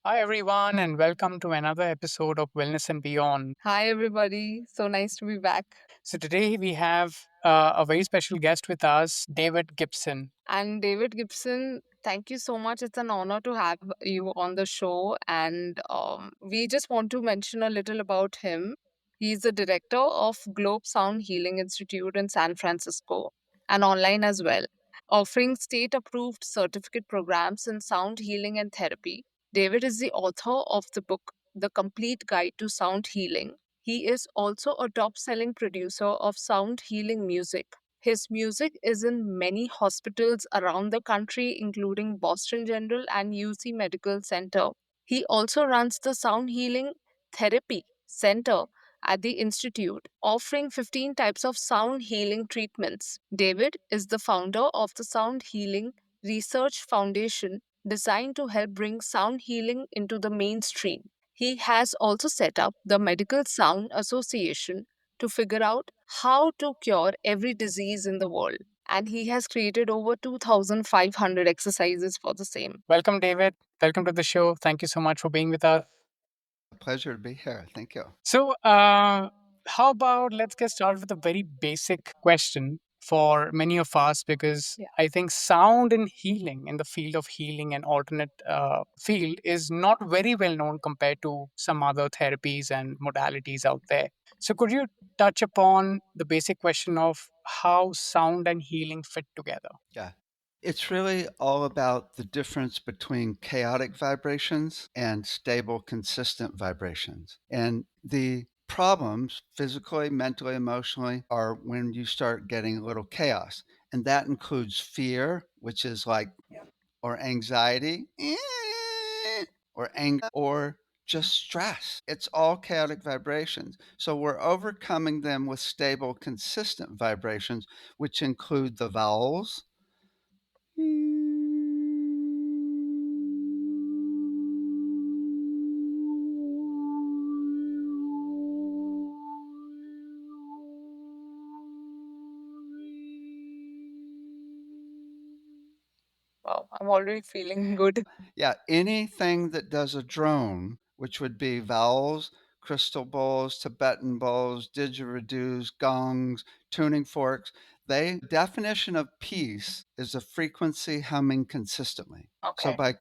Hi, everyone, and welcome to another episode of Wellness and Beyond. Hi, everybody. So nice to be back. So, today we have a very special guest with us, David Gibson. And David Gibson, thank you so much. It's an honor to have you on the show. And we just want to mention a little about him. He's the director of Globe Sound Healing Institute in San Francisco and online as well, offering state approved certificate programs in sound healing and therapy. David is the author of the book, The Complete Guide to Sound Healing. He is also a top selling producer of sound healing music. His music is in many hospitals around the country, including Boston General and UC Medical Center. He also runs the Sound Healing Therapy Center at the Institute, offering 15 types of sound healing treatments. David is the founder of the Sound Healing Research Foundation, designed to help bring sound healing into the mainstream. He has also set up the Medical Sound Association to figure out how to cure every disease in the world. And he has created over 2,500 exercises for the same. Welcome, David. Welcome to the show. Thank you so much for being with us. A pleasure to be here. Thank you. So, how about let's get started with a very basic question for many of us because Yeah. I think sound in healing, in the field of healing and alternate field, is not very well known compared to some other therapies and modalities out there. So, could you touch upon the basic question of how sound and healing fit together? Yeah. It's really all about the difference between chaotic vibrations and stable, consistent vibrations. And the problems, physically, mentally, emotionally, are when you start getting a little chaos. And that includes fear, which is like, or anxiety, or anger, or just stress. It's all chaotic vibrations. So we're overcoming them with stable, consistent vibrations, which include the vowels. Wow, I'm already feeling good. Yeah, anything that does a drone, which would be vowels, crystal bowls, Tibetan bowls, didgeridoos, gongs, tuning forks. The definition of peace is a frequency humming consistently. So Okay. by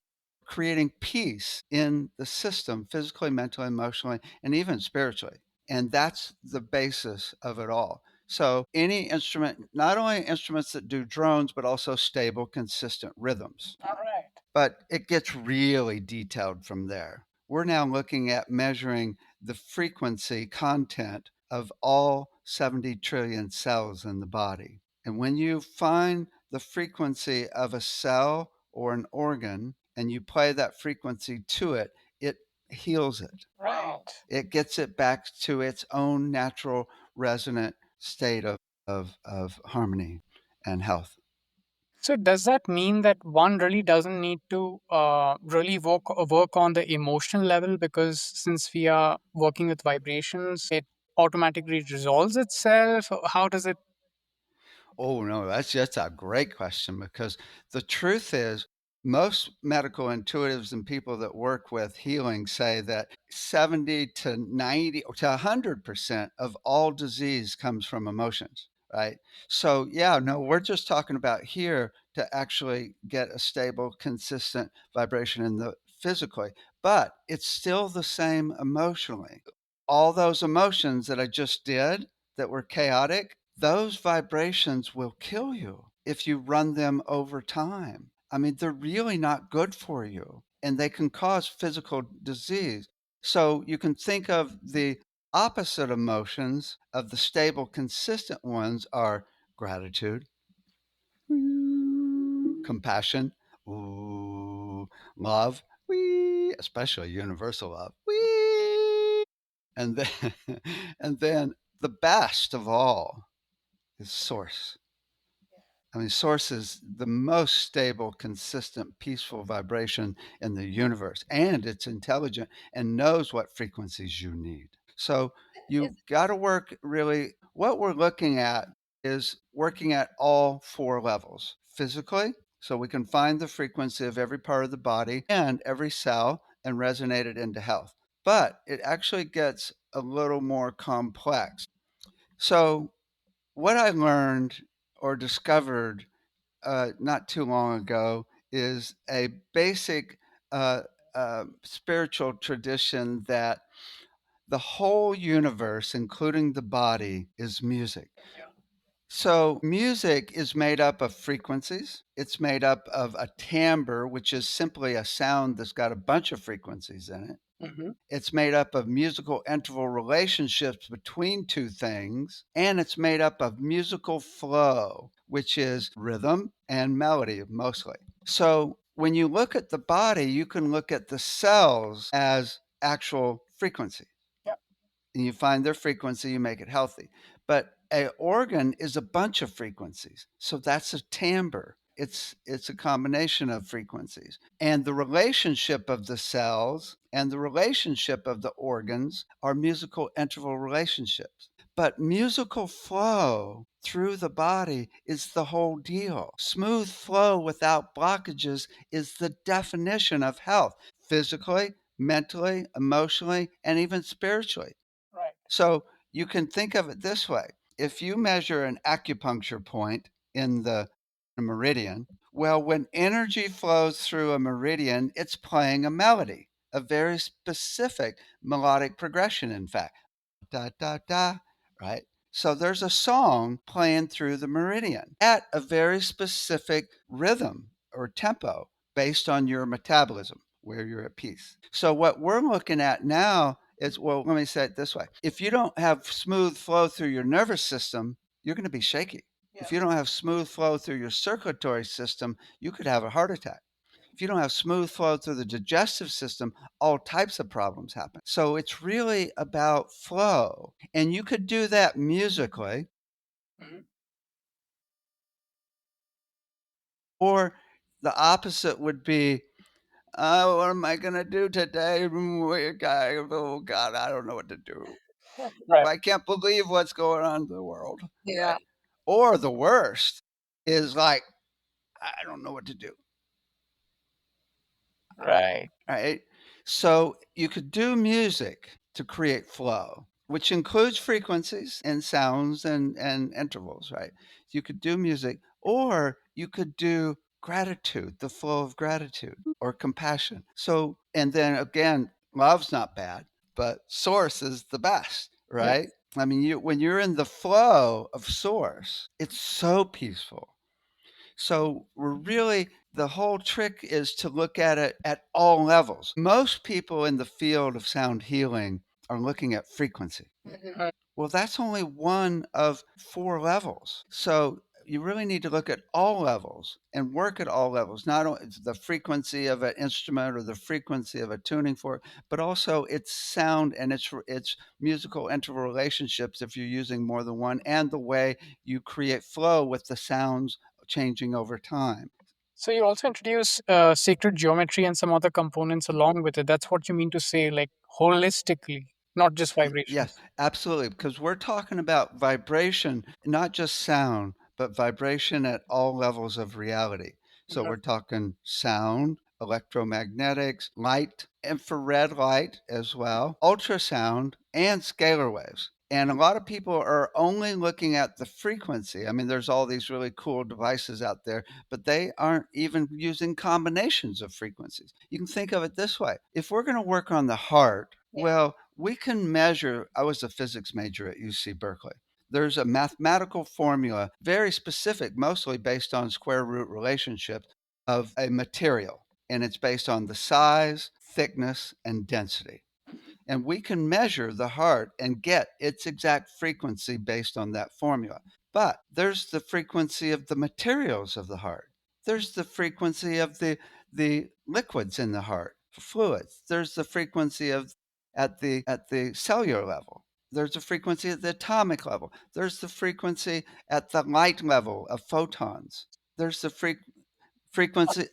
creating peace in the system, physically, mentally, emotionally, and even spiritually. And that's the basis of it all. So any instrument, not only instruments that do drones, but also stable, consistent rhythms. All right. But it gets really detailed from there. We're now looking at measuring the frequency content of all 70 trillion cells in the body. And when you find the frequency of a cell or an organ and you play that frequency to it, it heals it. Right. It gets it back to its own natural resonant state of harmony and health. So does that mean that one really doesn't need to really work on the emotional level because since we are working with vibrations, it automatically resolves itself? How does it? Oh, no, that's a great question because the truth is, most medical intuitives and people that work with healing say that 70 to 90 to 100% of all disease comes from emotions, right? So, yeah, no, we're just talking about here to actually get a stable, consistent vibration in the physically, but it's still the same emotionally. All those emotions that I just did that were chaotic, those vibrations will kill you if you run them over time. I mean, they're really not good for you and they can cause physical disease. So you can think of the opposite emotions of the stable, consistent ones are gratitude, compassion, ooh, love, wee, especially universal love, wee, and then and then the best of all is source. I mean, source is the most stable, consistent, peaceful vibration in the universe, and it's intelligent and knows what frequencies you need. So you Is got to work really. What we're looking at is working at all four levels physically, so we can find the frequency of every part of the body and every cell and resonated into health. But it actually gets a little more complex. So, what I learned or discovered not too long ago is a basic spiritual tradition that the whole universe, including the body, is music. So, music is made up of frequencies. It's made up of a timbre, which is simply a sound that's got a bunch of frequencies in it. Hmm. It's made up of musical interval relationships between two things, and it's made up of musical flow, which is rhythm and melody mostly. So, when you look at the body, you can look at the cells as actual frequency Yeah. and you find their frequency, you make it healthy. But a organ is a bunch of frequencies. So that's a timbre. It's a combination of frequencies. And the relationship of the cells and the relationship of the organs are musical interval relationships. But musical flow through the body is the whole deal. Smooth flow without blockages is the definition of health physically, mentally, emotionally, and even spiritually. Right. So you can think of it this way. If you measure an acupuncture point in the meridian, well, when energy flows through a meridian, it's playing a melody, a very specific melodic progression, in fact. Da, da, da, right? So there's a song playing through the meridian at a very specific rhythm or tempo based on your metabolism, where you're at peace. So what we're looking at now is, well, let me say it this way. If you don't have smooth flow through your nervous system, you're going to be shaky. If you don't have smooth flow through your circulatory system, you could have a heart attack. If you don't have smooth flow through the digestive system, all types of problems happen. So it's really about flow. And you could do that musically, Mhm. or the opposite would be, what am I going to do today? Oh, God, I don't know what to do. Right. I can't believe what's going on in the world. Yeah. Right. Or the worst is like, I don't know what to do. Right. Right? So you could do music to create flow, which includes frequencies and sounds and intervals, right? You could do music, or you could do gratitude, the flow of gratitude or compassion. So, and then again, love's not bad, but source is the best, Yeah. right? I mean, when you're in the flow of source, it's so peaceful. So we're really the whole trick is to look at it at all levels. Most people in the field of sound healing are looking at frequency. Mhm. Well, that's only one of four levels. So you really need to look at all levels and work at all levels, not only the frequency of an instrument or the frequency of a tuning fork, but also its sound and its musical interval relationships if you're using more than one, and the way you create flow with the sounds changing over time. So you also introduce sacred geometry and some other components along with it. That's what you mean to say, like holistically, not just Yes, vibrations. absolutely, because we're talking about vibration, not just sound, but vibration at all levels of reality. So Mhm. we're talking sound, electromagnetics, light, infrared light as well, ultrasound, and scalar waves. And a lot of people are only looking at the frequency. I mean, there's all these really cool devices out there, but they aren't even using combinations of frequencies. You can think of it this way. If we're going to work on the heart, well, we can measure. I was a physics major at UC Berkeley. There's a mathematical formula, very specific, mostly based on square root relationships of a material, and it's based on the size, thickness, and density. And we can measure the heart and get its exact frequency based on that formula. But there's the frequency of the materials of the heart. There's the frequency of the liquids in the heart, fluids. There's the frequency of at the cellular level. There's a frequency at the atomic level. There's the frequency at the light level of photons. There's the frequency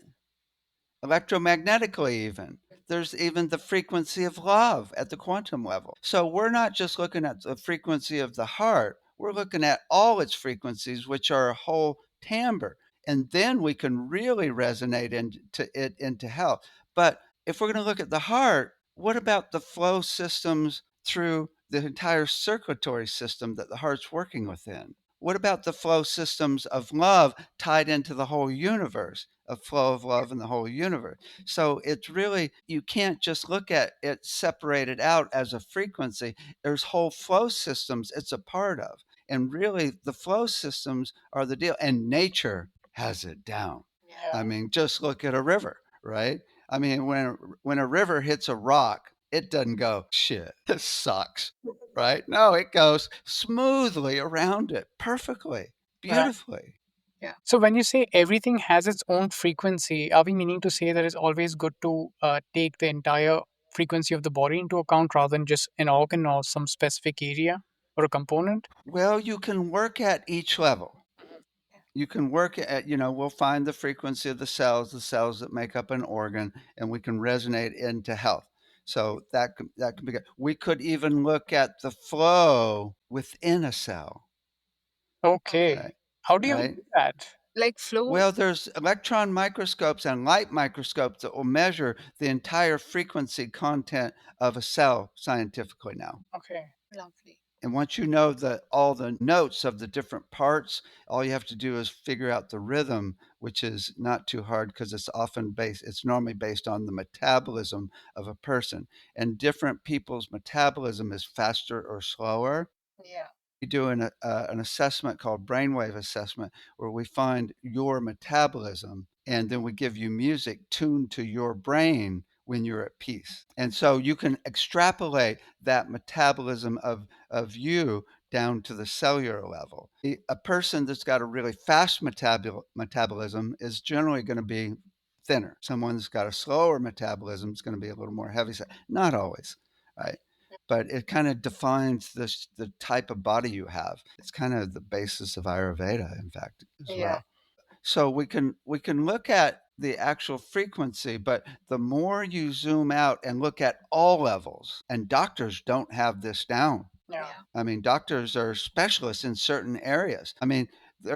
electromagnetically even. There's even the frequency of love at the quantum level. So we're not just looking at the frequency of the heart, we're looking at all its frequencies, which are a whole timbre. And then we can really resonate into health. But if we're going to look at the heart, what about the flow systems through the entire circulatory system that the heart's working within? What about the flow systems of love tied into the whole universe, a flow of love in the whole universe? So it's really, you can't just look at it separated out as a frequency. There's whole flow systems it's a part of. And really, the flow systems are the deal. And nature has it down. Yeah. I mean, just look at a river, right? I mean, when a river hits a rock, it doesn't go, shit, this sucks, right? No, it goes smoothly around it, perfectly, Right. beautifully. Yeah. So when you say everything has its own frequency, are we meaning to say that it's always good to take the entire frequency of the body into account rather than just an organ or some specific area or a component? Well, you can work at each level. You can work at, we'll find the frequency of the cells that make up an organ, and we can resonate into health. So that can be good. We could even look at the flow within a cell, Okay. right? How do you Right. do that? Like flow. Well, there's electron microscopes and light microscopes that will measure the entire frequency content of a cell scientifically now. Okay. Lovely. And once you know all the notes of the different parts, all you have to do is figure out the rhythm, which is not too hard because it's normally based on the metabolism of a person. And different people's metabolism is faster or slower. Yeah. We do an assessment called brainwave assessment where we find your metabolism and then we give you music tuned to your brain when you're at peace. And so you can extrapolate that metabolism of you down to the cellular level. A person that's got a really fast metabolism is generally going to be thinner. Someone that's got a slower metabolism is going to be a little more heavy. Not always, right? But it kind of defines the type of body you have. It's kind of the basis of Ayurveda, in fact, as Yeah. well. So we can look at the actual frequency, but the more you zoom out and look at all levels, and doctors don't have this down. Yeah. Yeah. I mean, doctors are specialists in certain areas. I mean,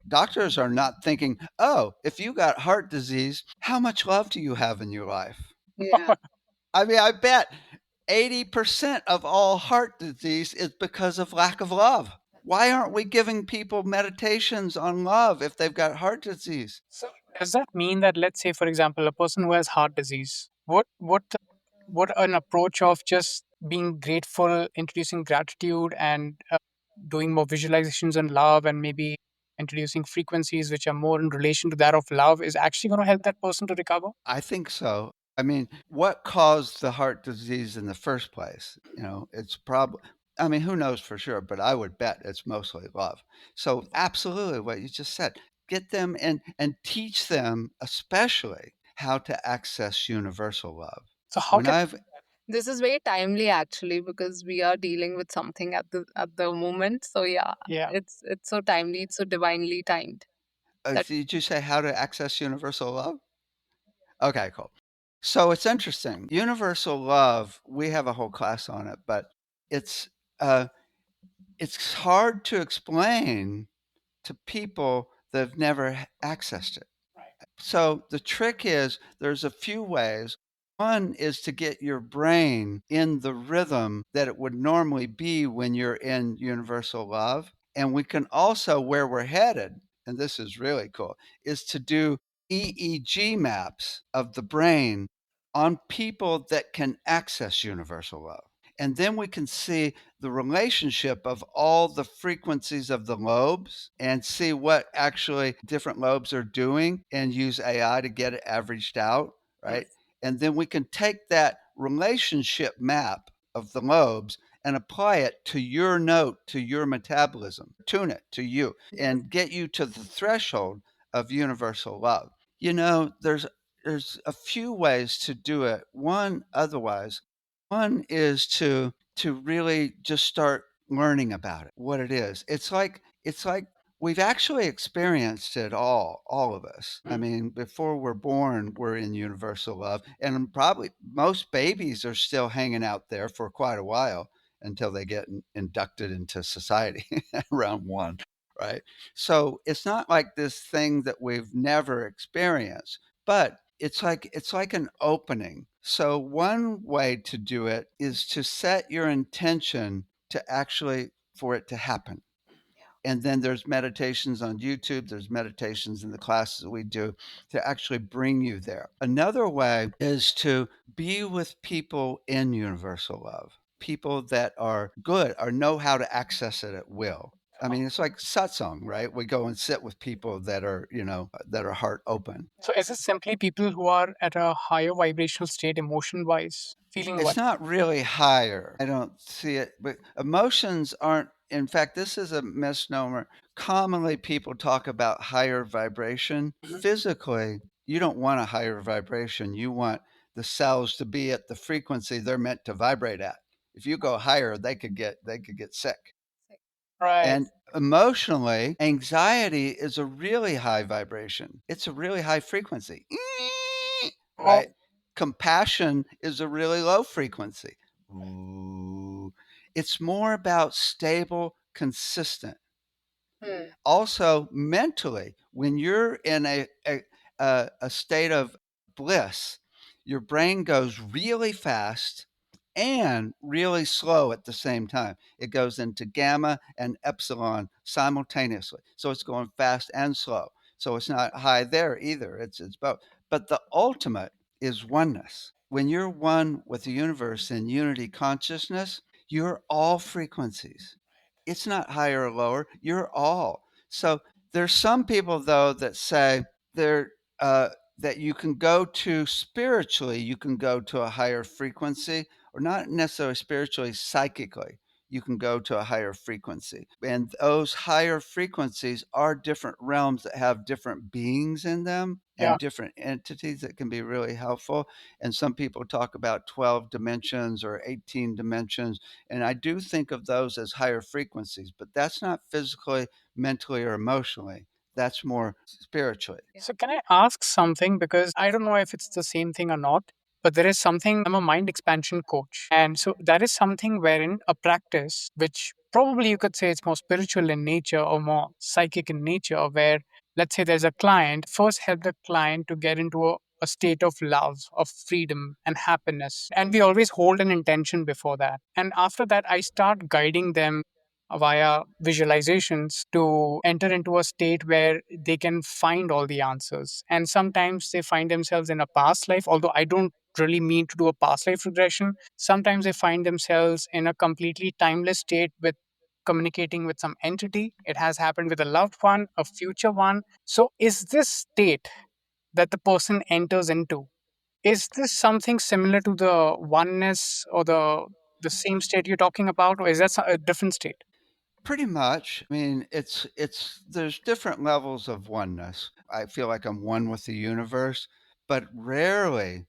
doctors are not thinking, oh, if you got heart disease, how much love do you have in your life? Yeah. I mean, I bet 80% of all heart disease is because of lack of love. Why aren't we giving people meditations on love if they've got heart disease? So does that mean that, let's say, for example, a person who has heart disease, what an approach of just being grateful, introducing gratitude, and doing more visualizations on love, and maybe introducing frequencies which are more in relation to that of love is actually going to help that person to recover? I think so. I mean, what caused the heart disease in the first place? It's probably, I mean, who knows for sure, but I would bet it's mostly love. So, absolutely what you just said, get them and teach them, especially how to access universal love. So how When can I've This is very timely actually because we are dealing with something at the moment. So yeah, yeah. it's so timely, it's so divinely timed. That did you say how to access universal love? Okay, cool. So it's interesting. Universal love, we have a whole class on it, but it's uh, it's hard to explain to people that have never accessed it. So the trick is there's a few ways. One is to get your brain in the rhythm that it would normally be when you're in universal love. And we can also, where we're headed, and this is really cool, is to do EEG maps of the brain on people that can access universal love. And then we can see the relationship of all the frequencies of the lobes and see what actually different lobes are doing and use AI to get it averaged out, right? yes. And then we can take that relationship map of the lobes and apply it to your note, to your metabolism, tune it to you, and get you to the threshold of universal love. There's a few ways to do it. One is to really just start learning about it, what it is. It's like we've actually experienced it all of us. I mean, before we're born, we're in universal love, and probably most babies are still hanging out there for quite a while until they get inducted into society around 1, right? So, it's not like this thing that we've never experienced, but it's like an opening So, one way to do it is to set your intention to actually for it to happen. And then there's meditations on YouTube, there's meditations in the classes that we do to actually bring you there. Another way is to be with people in universal love, people that are good or know how to access it at will. I mean, it's like satsang, right? We go and sit with people that are, that are heart open. So is it simply people who are at a higher vibrational state emotion wise, feeling It's what? not really higher. I don't see it, but emotions aren't, in fact, this is a misnomer. Commonly, people talk about higher vibration. Mhm. Physically, you don't want a higher vibration. You want the cells to be at the frequency they're meant to vibrate at. If you go higher, they could get sick. Right. And emotionally, anxiety is a really high vibration. It's a really high frequency, Oh, right? Compassion is a really low frequency. Ooh. It's more about stable, consistent. hmm. Also, mentally, when you're in a state of bliss, your brain goes really fast and really slow at the same time. It goes into gamma and epsilon simultaneously. So it's going fast and slow. So it's not high there either. It's both. But the ultimate is oneness. When you're one with the universe in unity consciousness, you're all frequencies. It's not higher or lower. You're all. So there's some people though that say they're that you can go to spiritually, you can go to a higher frequency, or not necessarily spiritually, psychically. You can go to a higher frequency. And those higher frequencies are different realms that have different beings in them Yeah. and different entities that can be really helpful. And some people talk about 12 dimensions or 18 dimensions. And I do think of those as higher frequencies, but that's not physically, mentally, or emotionally. That's more spiritually. So can I ask something? Because I don't know if it's the same thing or not, but there is something. I'm a mind expansion coach. And so that is something wherein a practice, which probably you could say it's more spiritual in nature or more psychic in nature, where let's say there's a client, first help the client to get into a state of love, of freedom and happiness. And we always hold an intention before that. And after that, I start guiding them via visualizations to enter into a state where they can find all the answers. And sometimes they find themselves in a past life, although I don't really mean to do a past life regression. Sometimes they find themselves in a completely timeless state with communicating with some entity. It has happened with a loved one, a future one. So, is this state that the person enters into? Is this something similar to the oneness or the same state you're talking about, or is that a different state? Pretty much. I mean, it's there's different levels of oneness. I feel like I'm one with the universe, but rarely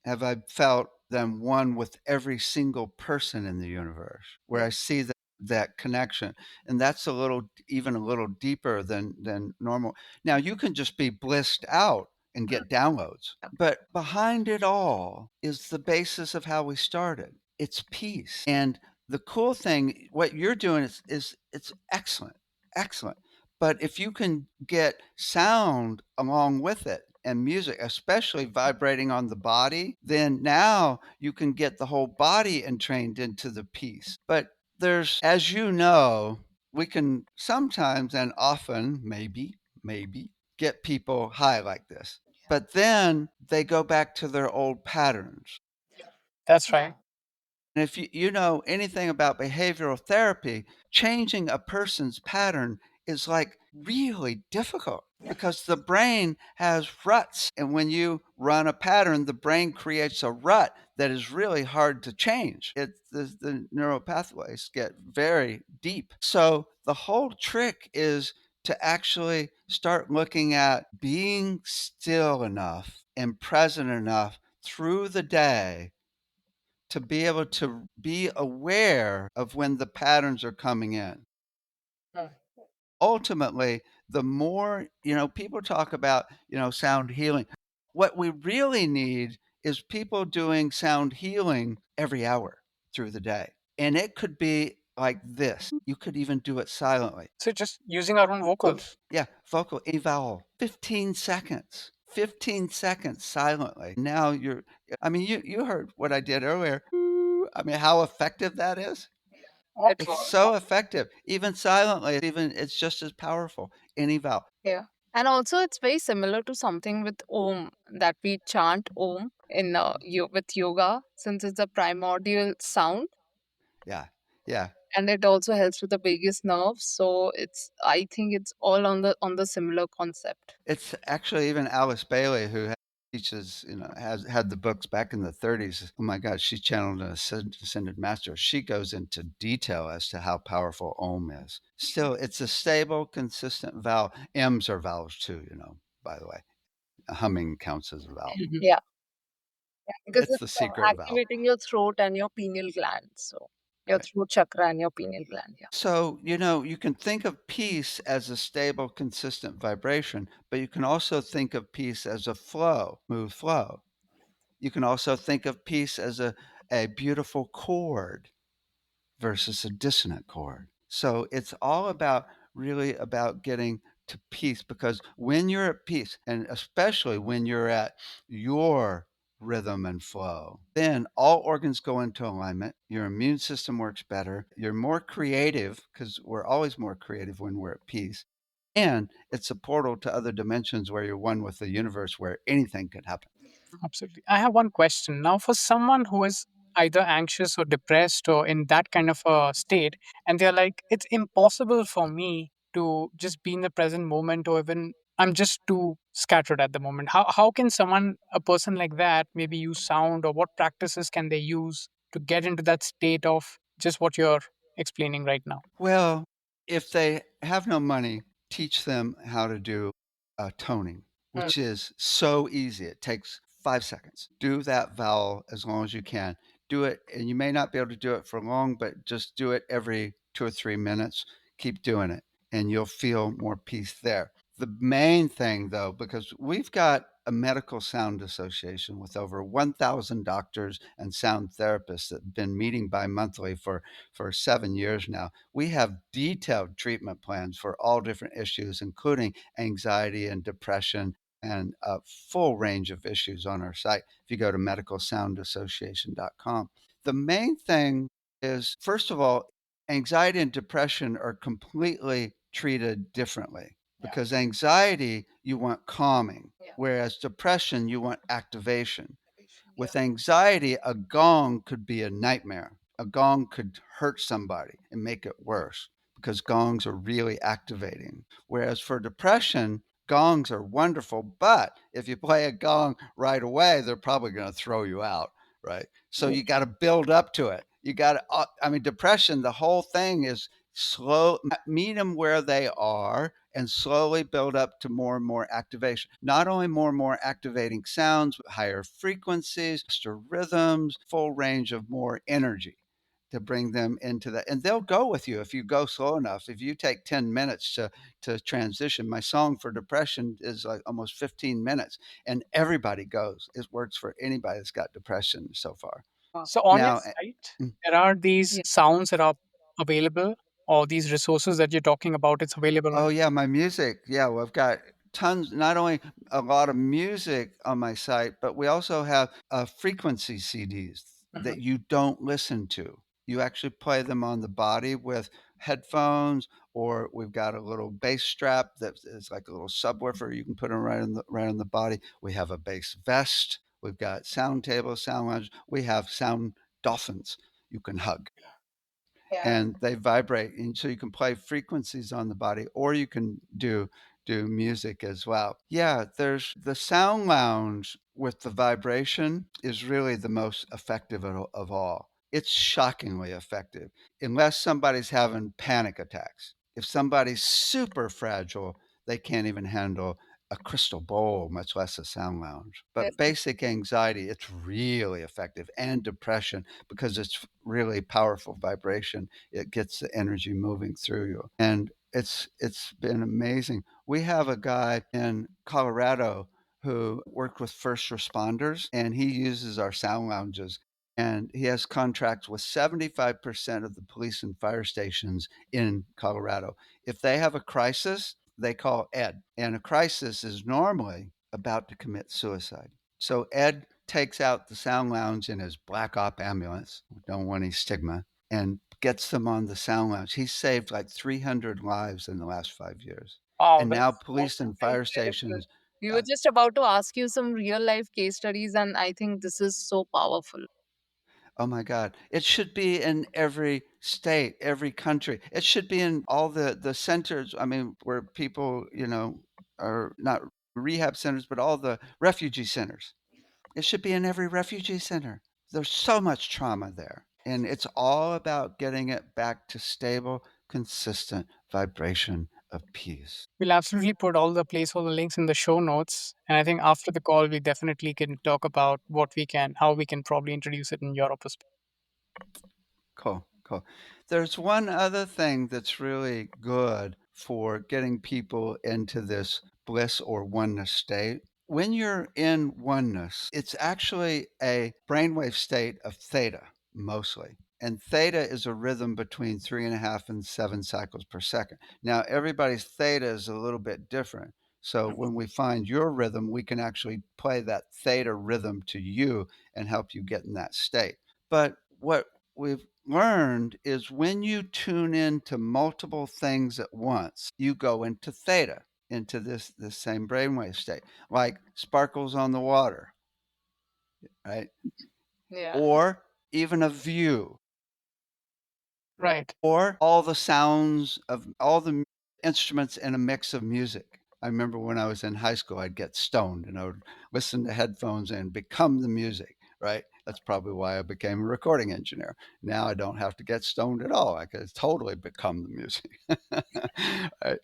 have I felt them one with every single person in the universe, where I see that connection, and that's a little even a little deeper than normal. Now you can just be blissed out and get downloads, but behind it all is the basis of how we started. It's peace, and the cool thing, what you're doing is it's excellent, excellent. But if you can get sound along with it and music, especially vibrating on the body, then now you can get the whole body entrained into the piece. But there's, as you know, we can sometimes and often, maybe, get people high like this. But then they go back to their old patterns. That's right. And if you know anything about behavioral therapy, changing a person's pattern is like really difficult because the brain has ruts. And when you run a pattern, the brain creates a rut that is really hard to change. The neural pathways get very deep. So the whole trick is to actually start looking at being still enough and present enough through the day to be able to be aware of when the patterns are coming in. Mm. Ultimately, the more, people talk about, sound healing. What we really need is people doing sound healing every hour through the day. And it could be like this. You could even do it silently. So just using our own vocals. Yeah, vocal eval, 15 seconds. 15 seconds silently. Now you're I mean, you heard what I did earlier. I mean, how effective that is? It It's was. so effective. Even silently, even it's just as powerful. Any vowel. Yeah. And also, it's very similar to something with Om, that we chant Om in with yoga, since it's a primordial sound, Yeah. Yeah. and it also helps with the vagus nerve. So it's, I think it's all on the similar concept. It's actually even Alice Bailey who teaches, has had the books back in the 30s. Oh my god, she channeled an ascended master. She goes into detail as to how powerful Om is. Still, it's a stable, consistent vowel. M's are vowels too, by the way. Humming counts as a vowel. Mhm. Yeah. Yeah, because It's it's the secret vowel. activating your throat and your pineal gland. So your Right. throat chakra and your pineal gland. Yeah. So, you can think of peace as a stable, consistent vibration, but you can also think of peace as a flow, smooth flow. You can also think of peace as a beautiful chord versus a dissonant chord. So it's all about really about getting to peace, because when you're at peace, and especially when you're at your rhythm and flow, then all organs go into alignment. Your immune system works better. You're more creative, because we're always more creative when we're at peace. And it's a portal to other dimensions where you're one with the universe, where anything could happen. Absolutely. I have one question. Now, for someone who is either anxious or depressed or in that kind of a state, and they're like, it's impossible for me to just be in the present moment, or even I'm just too scattered at the moment. How can someone, a person like that, maybe use sound, or what practices can they use to get into that state of just what you're explaining right now? Well, if they have no money, teach them how to do toning, Mm. which is so easy. It takes 5 seconds. Do that vowel as long as you can. Do it, and you may not be able to do it for long, but just do it every 2 or 3 minutes. Keep doing it, and you'll feel more peace there. The main thing, though, because we've got a medical sound association with over 1,000 doctors and sound therapists that have been meeting bi-monthly for 7 years now. We have detailed treatment plans for all different issues, including anxiety and depression, and a full range of issues on our site. If you go to medicalsoundassociation.com, the main thing is, first of all, anxiety and depression are completely treated differently, Yeah. because anxiety, you want calming, Yeah. whereas depression, you want activation. Yeah. With anxiety, a gong could be a nightmare. A gong could hurt somebody and make it worse, because gongs are really activating. Whereas for depression, gongs are wonderful, but if you play a gong right away, they're probably going to throw you out, right? So you got to build up to it. You got to, I mean, depression, the whole thing is slow, meet them where they are and slowly build up to more and more activation. Not only more and more activating sounds, but higher frequencies, faster rhythms, full range of more energy to bring them into that. And they'll go with you if you go slow enough. If you take 10 minutes to transition, my song for depression is like almost 15 minutes, and everybody goes. It works for anybody that's got depression so far. So on your Now, site, mm, there are these Yeah. sounds that are available, or these resources that you're talking about. It's available on. oh yeah, my music. Yeah, well, I've got tons, not only a lot of music on my site, but we also have frequency CDs Mhm. that you don't listen to. You actually play them on the body with headphones, or we've got a little bass strap that is like a little subwoofer. You can put them right on the body. We have a bass vest. We've got sound tables, sound lounge. We have sound dolphins you can hug, Yeah. and they vibrate, and so you can play frequencies on the body, or you can do music as well. Yeah, there's the sound lounge with the vibration is really the most effective of all. It's shockingly effective, unless somebody's having panic attacks. If somebody's super fragile, they can't even handle a crystal bowl, much less a sound lounge. But Yes. basic anxiety, it's really effective, and depression, because it's really powerful vibration. It gets the energy moving through you. And it's been amazing. We have a guy in Colorado who worked with first responders, and he uses our sound lounges, and he has contracts with 75% of the police and fire stations in Colorado. If they have a crisis, they call Ed. And a crisis is normally about to commit suicide. So Ed takes out the Sound Lounge in his Black Op ambulance, don't want any stigma, and gets them on the Sound Lounge. He's saved like 300 lives in the last 5 years. Wow, And now that's police and fire Incredible. stations, We were uh, just about to ask you some real life case studies, and I think this is so powerful. oh my God, it should be in every state, every country. It should be in all the centers, I mean, where people, are not rehab centers, but all the refugee centers. It should be in every refugee center. There's so much trauma there, and it's all about getting it back to stable, consistent vibration of peace. we'll absolutely put all the placeholder links in the show notes. And I think after the call, we definitely can talk about how we can probably introduce it in Europe as Cool, cool. There's one other thing that's really good for getting people into this bliss or oneness state. When you're in oneness, it's actually a brainwave state of theta, mostly. And theta is a rhythm between 3.5 and 7 cycles per second. Now, everybody's theta is a little bit different. So, when we find your rhythm, we can actually play that theta rhythm to you and help you get in that state. But what we've learned is when you tune in to multiple things at once, you go into theta, into this same brainwave state, like sparkles on the water, right? Yeah. Or even a view, right. or all the sounds of all the instruments in a mix of music. I remember when I was in high school, I'd get stoned and I would listen to headphones and become the music, right? That's probably why I became a recording engineer. Now I don't have to get stoned at all. I could totally become the music. Right?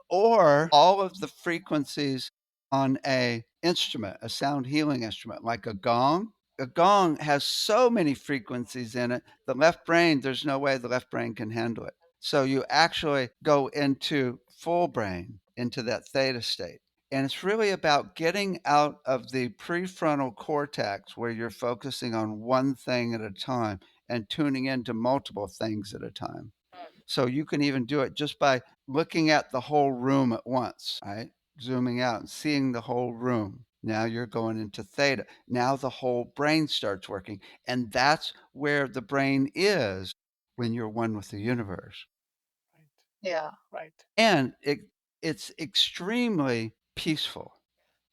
Or all of the frequencies on a instrument, a sound healing instrument like a gong. A gong has so many frequencies in it, the left brain, there's no way the left brain can handle it. So you actually go into full brain, into that theta state. And it's really about getting out of the prefrontal cortex where you're focusing on one thing at a time and tuning into multiple things at a time. So you can even do it just by looking at the whole room at once, right? Zooming out and seeing the whole room. Now you're going into theta. Now the whole brain starts working. And that's where the brain is when you're one with the universe. Right. Yeah. Right. And it's extremely peaceful.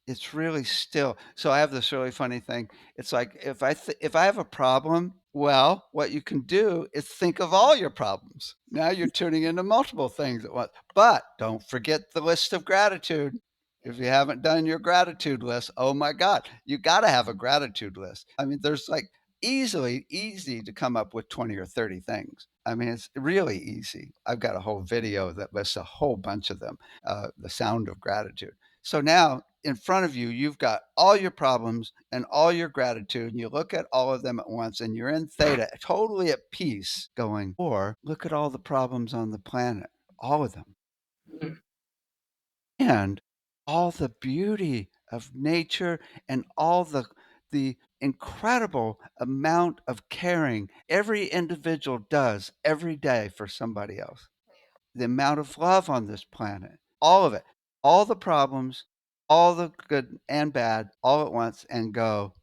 It's really still. So I have this really funny thing. It's like if I have a problem, well, what you can do is think of all your problems. Now you're tuning into multiple things at once. But don't forget the list of gratitude. If you haven't done your gratitude list, oh my God, you got to have a gratitude list. I mean, there's like easily easy to come up with 20 or 30 things. I mean, it's really easy. I've got a whole video that lists a whole bunch of them. The sound of gratitude. So now in front of you, you've got all your problems and all your gratitude, and you look at all of them at once, and you're in theta, totally at peace, going, or look at all the problems on the planet, all of them, Mhm. and all the beauty of nature and all the incredible amount of caring every individual does every day for somebody else, the amount of love on this planet, all of it, all the problems, all the good and bad, all at once, and go,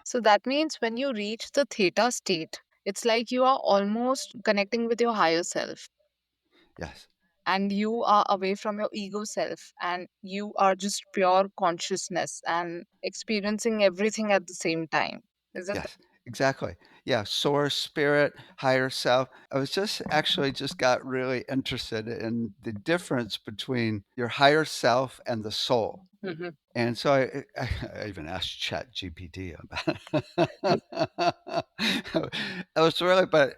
So that means when you reach the theta state, it's like you are almost connecting with your higher self yes, and you are away from your ego self and you are just pure consciousness and experiencing everything at the same time. Is it? yes, exactly. Yeah, source, spirit, higher self. I was just actually just got really interested in the difference between your higher self and the soul. Mhm. And so I even asked ChatGPT about it. It was really, but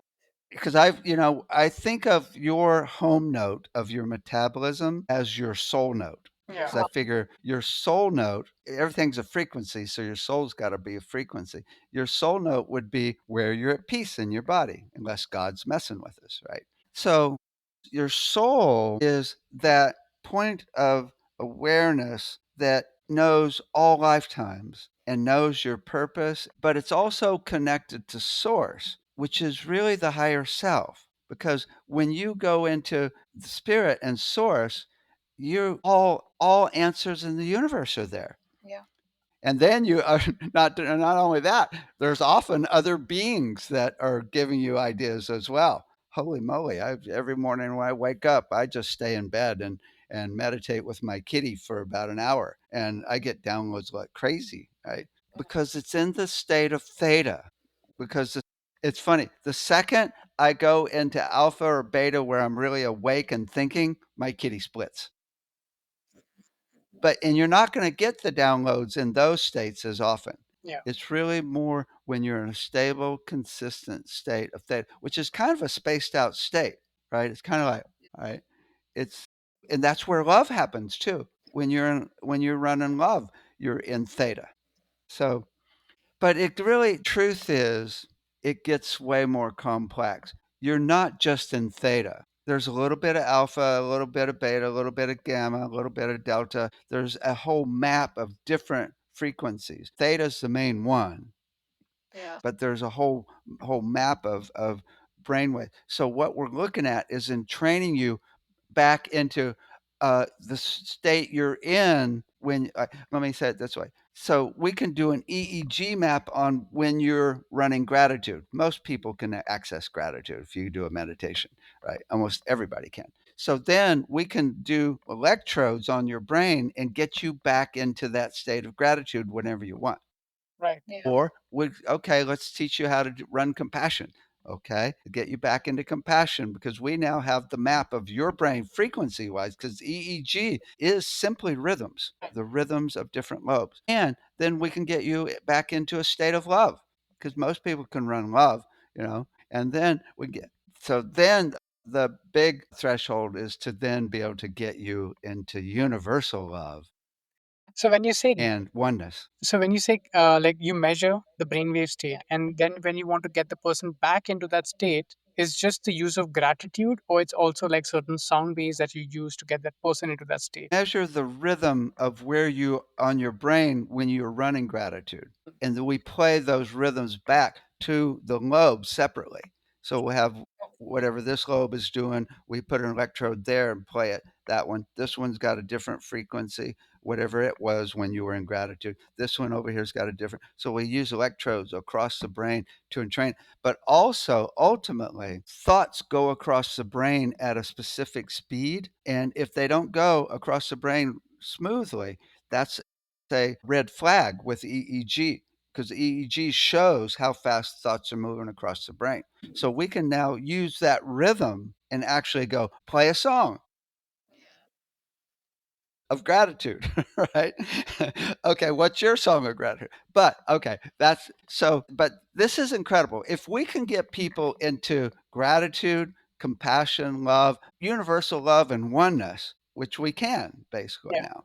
because I think of your home note of your metabolism as your soul note. Yeah. Because I figure your soul note, everything's a frequency, so your soul's got to be a frequency. Your soul note would be where you're at peace in your body, unless God's messing with us, right? So your soul is that point of awareness that knows all lifetimes and knows your purpose, but it's also connected to source, which is really the higher self. Because when you go into the spirit and source, you all answers in the universe are there. And then you are not only that, there's often other beings that are giving you ideas as well. Holy moly! Every morning when I wake up, I just stay in bed and meditate with my kitty for about an hour, and I get downloads like crazy, right? Because it's in the state of theta. Because it's funny. The second I go into alpha or beta, where I'm really awake and thinking, my kitty splits. But and you're not gonna get the downloads in those states as often. Yeah. It's really more when you're in a stable, consistent state of theta, which is kind of a spaced out state, right? It's kinda like, right? It's and that's where love happens too. When you're running love, you're in theta. So but it really truth is, it gets way more complex. You're not just in theta. There's a little bit of alpha, a little bit of beta, a little bit of gamma, a little bit of delta. There's a whole map of different frequencies. Theta's the main one, Yeah. but there's a whole map of brainwave. So what we're looking at is in training you back into the state you're in when let me say it this way. So we can do an EEG map on when you're running gratitude. Most people can access gratitude if you do a meditation, right? Almost everybody can. So then we can do electrodes on your brain and get you back into that state of gratitude whenever you want. Right. Yeah. Or okay, let's teach you how to run compassion. Okay, get you back into compassion because we now have the map of your brain frequency wise because EEG is simply rhythms, the rhythms of different lobes. And then we can get you back into a state of love because most people can run love, you know, and then we get so then the big threshold is to then be able to get you into universal love So when you say and oneness. like you measure the brainwave state, and then when you want to get the person back into that state, is just the use of gratitude, or it's also like certain sound waves that you use to get that person into that state? Measure the rhythm of where you on your brain when you're running gratitude. And then we play those rhythms back to the lobes separately. So we'll have whatever this lobe is doing, we put an electrode there and play it. That one, this one's got a different frequency, whatever it was when you were in gratitude. This one over here's got a different. So we use electrodes across the brain to entrain. But also, ultimately, thoughts go across the brain at a specific speed. And if they don't go across the brain smoothly, that's a red flag with EEG because EEG shows how fast thoughts are moving across the brain. So we can now use that rhythm and actually go play a song of gratitude, right? Okay, what's your song of gratitude? But okay, that's so, but this is incredible. If we can get people into gratitude, compassion, love, universal love, and oneness, which we can basically Yeah. now.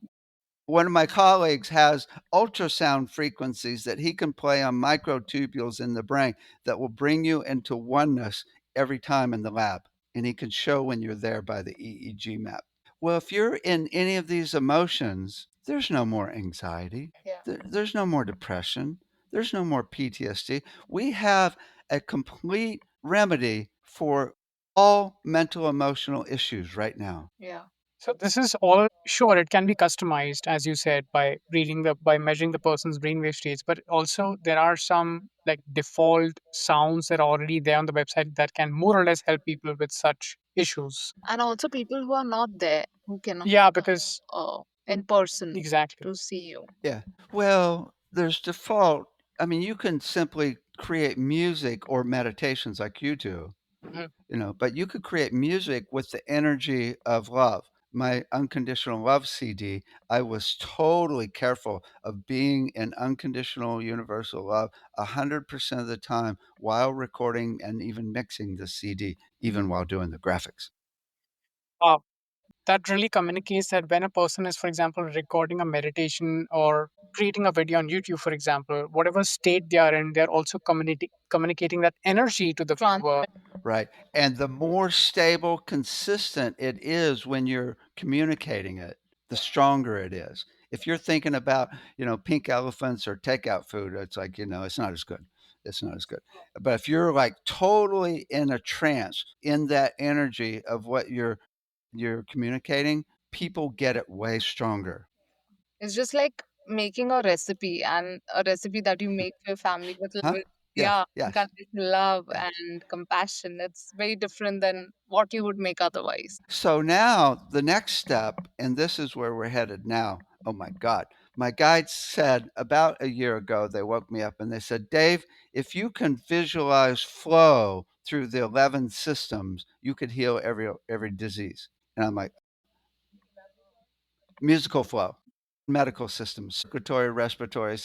One of my colleagues has ultrasound frequencies that he can play on microtubules in the brain that will bring you into oneness every time in the lab. And he can show when you're there by the EEG map. Well, if you're in any of these emotions, there's no more anxiety. Yeah. There's no more depression. There's no more PTSD. We have a complete remedy for all mental emotional issues right now. Yeah. So this is all sure it can be customized, as you said, by by measuring the person's brainwave states, but also there are some like default sounds that are already there on the website that can more or less help people with such issues. And also people who are not there, who cannot Yeah, because in person exactly. to see you. Yeah. Well, there's default. I mean, you can simply create music or meditations like you do, Mhm. but you could create music with the energy of love. My unconditional love CD, I was totally careful of being in unconditional universal love 100% of the time while recording and even mixing the CD, even while doing the graphics. Uh, that really communicates that when a person is, for example, recording a meditation or creating a video on YouTube, for example, whatever state they are in, they're also communicating that energy to the viewer. Right. And the more stable, consistent it is when you're communicating it, the stronger it is. If you're thinking about, pink elephants or takeout food, it's like, it's not as good. It's not as good. But if you're like totally in a trance, in that energy of what you're communicating, people get it way stronger. It's just like making a recipe, and a recipe that you make for your family Huh? with, Yes, yeah, yes, unconditional love yes. and compassion. It's very different than what you would make otherwise. So now the next step, and this is where we're headed now. Oh my God. My guide said about a year ago, they woke me up and they said, Dave, if you can visualize flow through the 11 systems, you could heal every disease. And I'm like, musical flow, medical systems, circulatory, respiratory,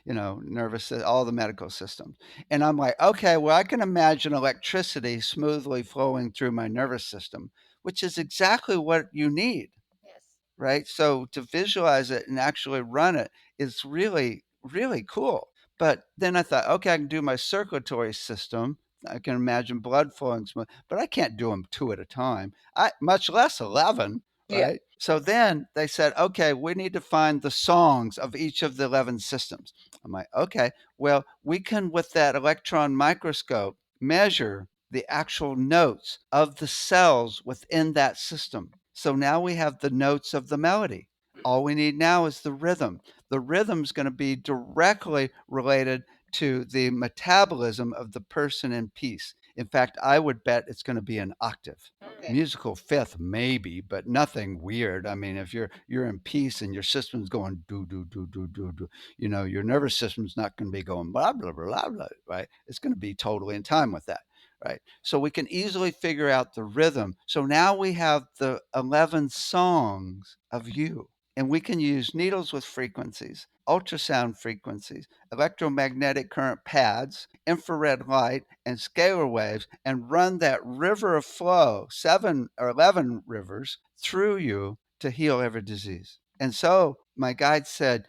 nervous, all the medical systems. And I'm like, okay, well, I can imagine electricity smoothly flowing through my nervous system, which is exactly what you need, Yes. right? So to visualize it and actually run it is really, really cool. But then I thought, okay, I can do my circulatory system. I can imagine blood flowing smooth, but I can't do them two at a time. Much less 11, Yeah. right? So then they said, okay, we need to find the songs of each of the 11 systems. I'm like, okay, well, we can, with that electron microscope, measure the actual notes of the cells within that system. So now we have the notes of the melody. All we need now is the rhythm. The rhythm's going to be directly related to the metabolism of the person in peace. In fact, I would bet it's going to be an octave. Okay. Musical fifth, maybe, but nothing weird. I mean, if you're in peace and your system's going do do do do do do, your nervous system's not going to be going blah blah blah blah blah, right? It's going to be totally in time with that, right? So we can easily figure out the rhythm. So now we have the 11 songs of you, and we can use needles with frequencies, ultrasound frequencies, electromagnetic current pads, infrared light, and scalar waves, and run that river of flow, 7 or 11 rivers, through you to heal every disease. And so my guide said,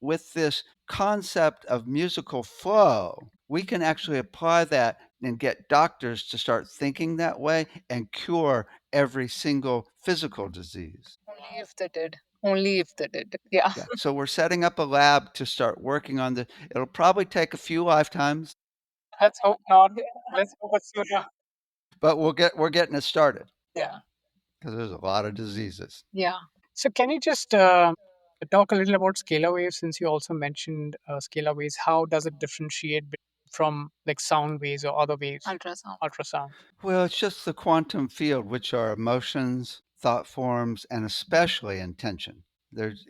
with this concept of musical flow, we can actually apply that and get doctors to start thinking that way and cure every single physical disease. Only if they did. Only if they did. Yeah. Yeah. So we're setting up a lab to start working on the it'll probably take a few lifetimes, Let's hope not. Let's hope it's sooner. but we're getting it started Yeah. because there's a lot of diseases. Yeah. So can you just talk a little about scalar waves since you also mentioned scalar waves? How does it differentiate from like sound waves or other waves, Ultrasound. ultrasound? Well, it's just the quantum field, which are emotions, thought forms, and especially intention. There's,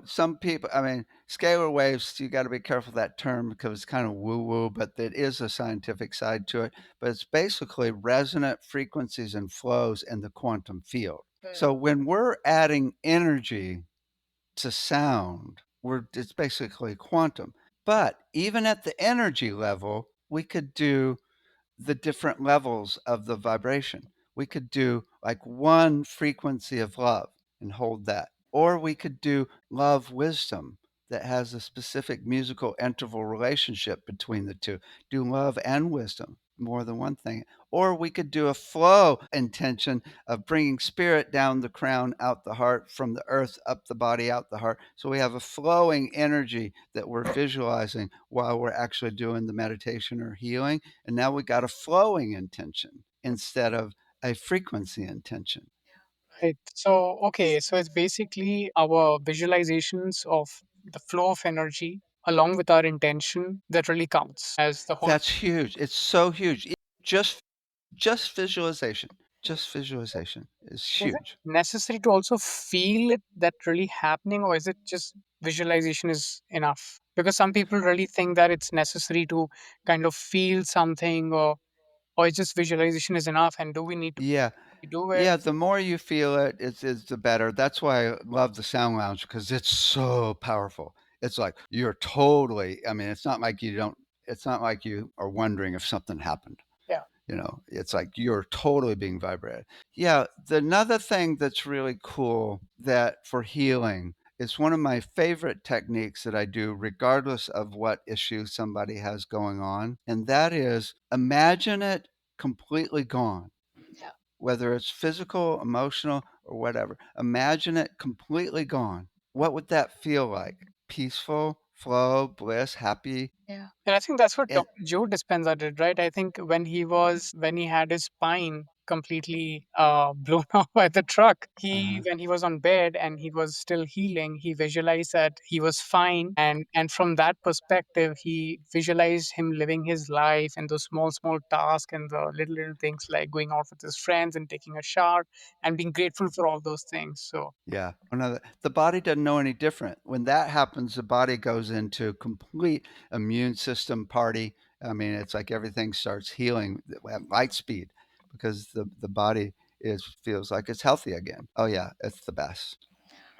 some people, I mean, scalar waves, you got to be careful of that term because it's kind of woo woo, but it is a scientific side to it. But it's basically resonant frequencies and flows in the quantum field. So when we're adding energy to sound, it's basically quantum. But even at the energy level, we could do the different levels of the vibration. We could do like one frequency of love and hold that. Or we could do love wisdom that has a specific musical interval relationship between the two. Do love and wisdom, more than one thing. Or we could do a flow intention of bringing spirit down the crown, out the heart, from the earth, up the body, out the heart. So we have a flowing energy that we're visualizing while we're actually doing the meditation or healing. And now we got a flowing intention instead of a frequency intention. Right. So, okay. So it's basically our visualizations of the flow of energy along with our intention that really counts as the whole. That's huge. It's so huge. Just just visualization. Just visualization is Is it huge. necessary to also feel it that really happening, or is it just visualization is enough? Because some people really think that it's necessary to kind of feel something, or it's just visualization is enough. And do we need to Yeah. do it? Yeah, the more you feel it, it's the better. That's why I love the sound lounge because it's so powerful. It's like you're totally, I mean, it's not like you are wondering if something happened. Yeah. It's like you're totally being vibrated. Yeah, another thing that's really cool that for healing is one of my favorite techniques that I do regardless of what issue somebody has going on, and that is imagine it completely gone, Yeah. whether it's physical, emotional, or whatever. Imagine it completely gone. What would that feel like? Peaceful, flow, bliss, happy. Yeah. And I think that's what And Dr. Joe Dispenza did, right? I think when he had his spine completely blown off by the truck. He, Uh-huh. when he was on bed and he was still healing, he visualized that he was fine, and from that perspective, he visualized him living his life and those small tasks and the little things like going out with his friends and taking a shower and being grateful for all those things. So Yeah. Oh, no, the body doesn't know any different. When that happens, the body goes into complete immune system party. I mean, it's like everything starts healing at light speed because the body is feels like it's healthy again. Oh yeah, it's the best.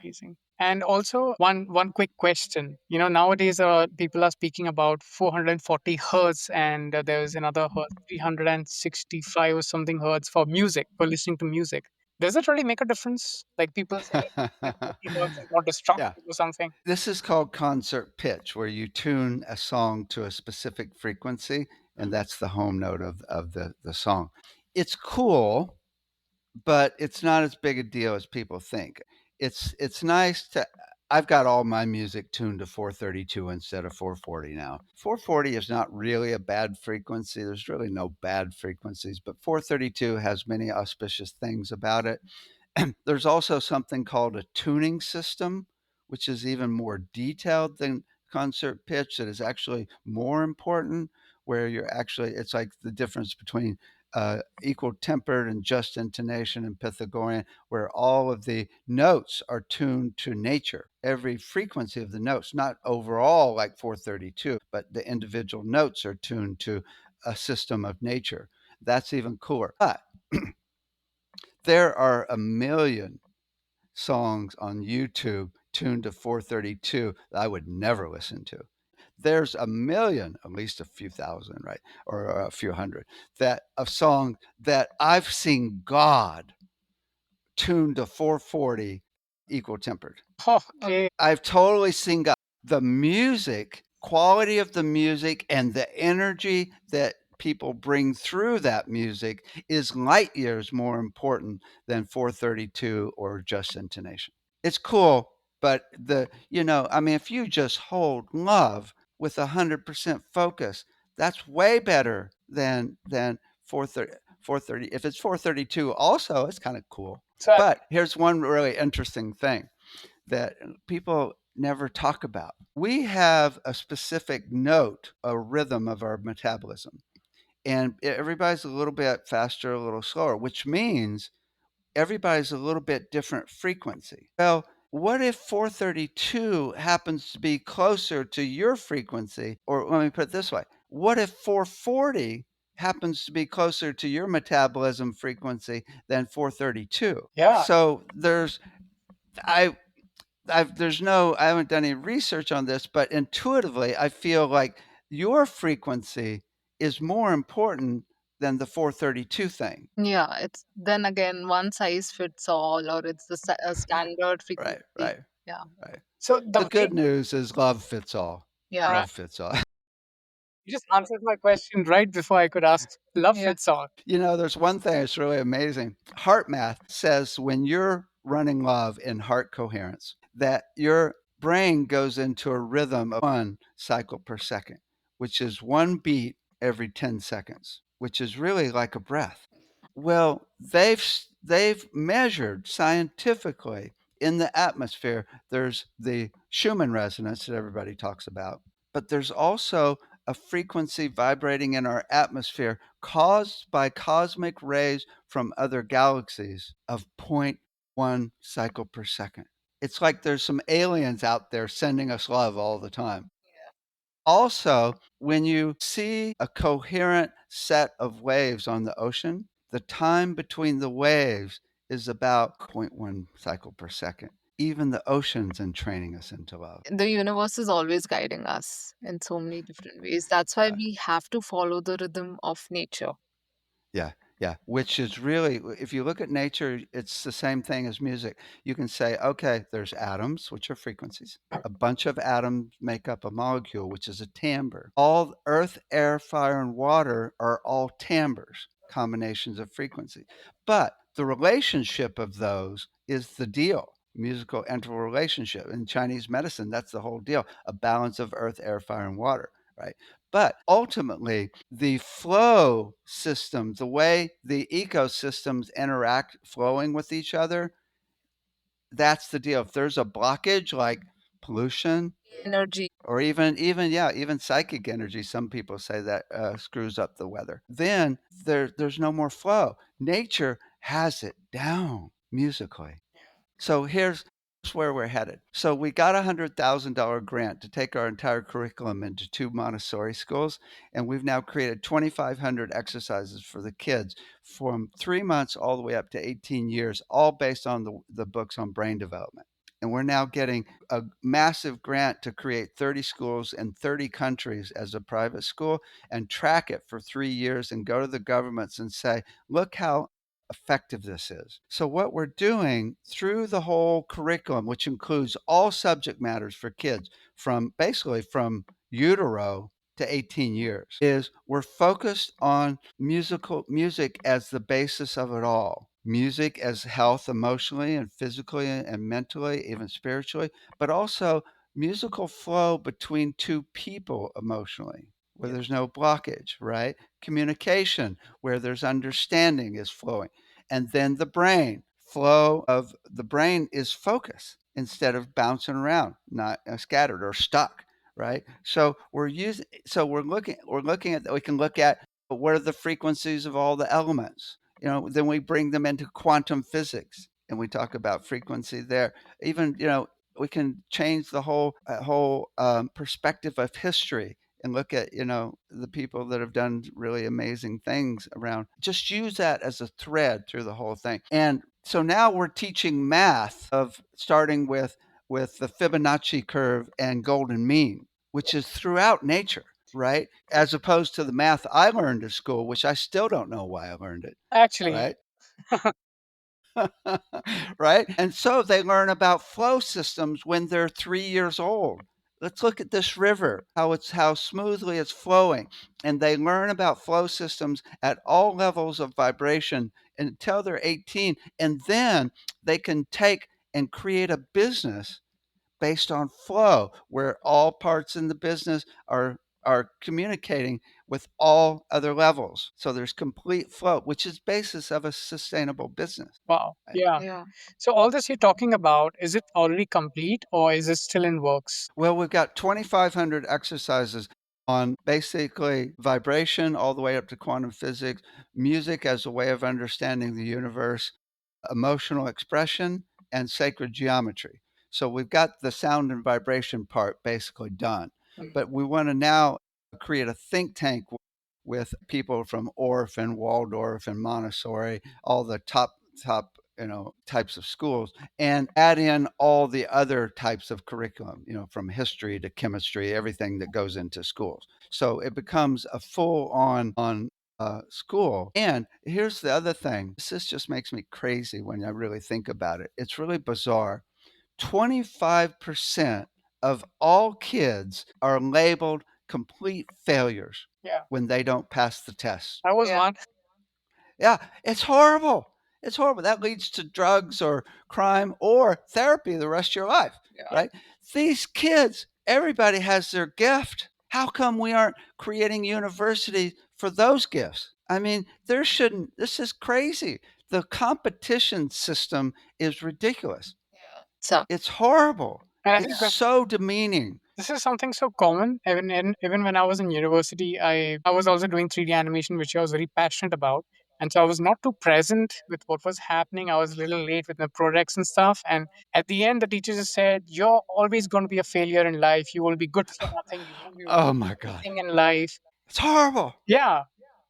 amazing. And also one quick question. Nowadays people are speaking about 440 hertz, and there's another hertz, 365 or something hertz for music, for listening to music. Does it really make a difference? Like people say 440 hertz is more Yeah. destructive or something. This is called concert pitch, where you tune a song to a specific frequency, and that's the home note of the song. It's cool, but it's not as big a deal as people think. It's nice to I've got all my music tuned to 432 instead of 440 now. 440 is not really a bad frequency. There's really no bad frequencies, but 432 has many auspicious things about it. There's also something called a tuning system, which is even more detailed than concert pitch, that is actually more important, where you're actually, it's like the difference between equal tempered and just intonation and Pythagorean, where all of the notes are tuned to nature. Every frequency of the notes, not overall like 432, but the individual notes are tuned to a system of nature. That's even cooler. But there are a million songs on YouTube tuned to 432 that I would never listen to. There's a million, at least a few thousand, right? Or a few hundred, that of songs that I've seen God tuned to 440 equal tempered. Okay. I've totally seen God. The music, quality of the music, and the energy that people bring through that music is light years more important than 432 or just intonation. It's cool, but I mean, if you just hold love with 100% focus, that's way better than 430. If it's 432 also, it's kind of cool. So I But here's one really interesting thing that people never talk about. We have a specific note, a rhythm of our metabolism, and everybody's a little bit faster, a little slower, which means everybody's a little bit different frequency. Well, what if 432 happens to be closer to your frequency? Or let me put it this way, what if 440 happens to be closer to your metabolism frequency than 432? yeah. So I I haven't done any research on this, but intuitively, I feel like your frequency is more important than the 432 thing. Yeah, it's then again one size fits all, or it's the standard Right, frequency. right, Yeah, right. So The the way good news is love fits all. yeah, right, Love fits all. you just answered my question right before I could ask. Love yeah. fits all. There's one thing that's really amazing. Heart math says when you're running love in heart coherence, that your brain goes into a rhythm of 1 cycle per second, which is one beat every 10 seconds, which is really like a breath. Well, they've measured scientifically in the atmosphere. There's the Schumann resonance that everybody talks about, but there's also a frequency vibrating in our atmosphere caused by cosmic rays from other galaxies of zero point 0.1 cycle per second. It's like there's some aliens out there sending us love all the time. Also, when you see a coherent set of waves on the ocean, the time between the waves is about zero point 0.1 cycle per second. Even the ocean's entraining us into love. The universe is always guiding us in so many different ways. That's why Uh, we have to follow the rhythm of nature. Yeah, yeah, which is really, if you look at nature, it's the same thing as music. You can say, okay, there's atoms, which are frequencies. A bunch of atoms make up a molecule, which is a timbre. All earth, air, fire, and water are all timbres, combinations of frequency. But the relationship of those is the deal. Musical interrelationship. In Chinese medicine, that's the whole deal. A balance of earth, air, fire, and water, right? But ultimately, the flow system, the way the ecosystems interact flowing with each other, that's the deal. If there's a blockage like pollution Energy. or even psychic energy, some people say that screws up the weather. Then there's no more flow. Nature has it down musically. So here's where we're headed. So we got $100,000 grant to take our entire curriculum into 2 Montessori schools, and we've now created 2,500 exercises for the kids from 3 months all the way up to 18 years, all based on the books on brain development. And we're now getting a massive grant to create 30 schools in 30 countries as a private school and track it for 3 years and go to the governments and say, "Look how effective this is." So, what we're doing through the whole curriculum, which includes all subject matters for kids from basically from utero to 18 years, is we're focused on music as the basis of it all. Music as health emotionally and physically and mentally, even spiritually, but also musical flow between two people emotionally, where there's no blockage, right? Communication, where there's understanding is flowing. And then the brain flow of the brain is focus instead of bouncing around, not scattered or stuck, right? So we're looking at that. We can look at what are the frequencies of all the elements. Then we bring them into quantum physics and we talk about frequency there. Even we can change the whole perspective of history and look at the people that have done really amazing things around. Just use that as a thread through the whole thing. And so now we're teaching math of starting with the Fibonacci curve and golden mean, which is throughout nature, right? As opposed to the math I learned at school, which I still don't know why I learned it, Actually, right? Right? And so they learn about flow systems when they're 3 years old. Let's look at this river, how smoothly it's flowing. And they learn about flow systems at all levels of vibration until they're 18. And then they can take and create a business based on flow, where all parts in the business are communicating with all other levels. So there's complete flow, which is basis of a sustainable business. wow. Right? Yeah. Yeah. So all this you're talking about, is it already complete or is it still in works? Well, we've got 2,500 exercises on basically vibration all the way up to quantum physics, music as a way of understanding the universe, emotional expression, and sacred geometry. So we've got the sound and vibration part basically done. Mm. But we want to now create a think tank with people from Orff and Waldorf and Montessori, all the top types of schools, and add in all the other types of curriculum, from history to chemistry, everything that goes into schools. So it becomes a full on school. And here's the other thing. This just makes me crazy when I really think about it. It's really bizarre. 25% of all kids are labeled complete failures Yeah. when they don't pass the test. I was Yeah. one. Yeah, it's horrible. It's horrible. That leads to drugs or crime or therapy the rest of your life, Yeah. right? These kids, everybody has their gift. How come we aren't creating universities for those gifts? I mean, this is crazy. The competition system is ridiculous. Yeah. So It's horrible. And I think It's that so demeaning. this is something so common. Even when I was in university, I was also doing 3D animation, which I was very passionate about. And so I was not too present with what was happening. I was a little late with my projects and stuff. And at the end, the teacher just said, "You're always going to be a failure in life. You will be good for nothing. You won't be able to Oh do my God. anything in life." It's horrible. Yeah,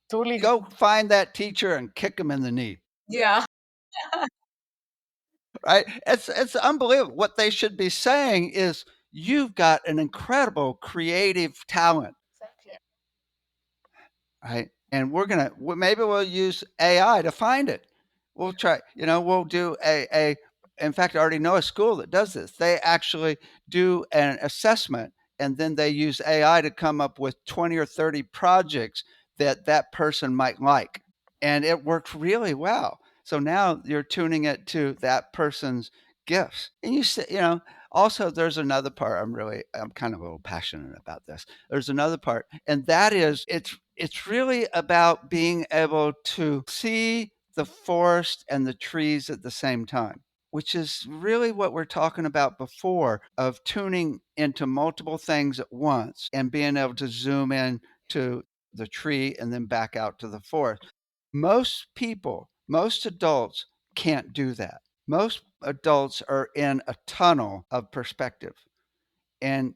totally. Go find that teacher and kick him in the knee. yeah. Right? It's unbelievable. What they should be saying is, you've got an incredible creative talent, right? And maybe we'll use AI to find it. We'll try, we'll do in fact, I already know a school that does this. They actually do an assessment and then they use AI to come up with 20 or 30 projects that person might like. And it works really well. So now you're tuning it to that person's gifts. And Also, there's another part I'm kind of a little passionate about this. There's another part, and that is it's really about being able to see the forest and the trees at the same time, which is really what we're talking about before of tuning into multiple things at once and being able to zoom in to the tree and then back out to the forest. Most people, most adults can't do that. Most adults are in a tunnel of perspective. And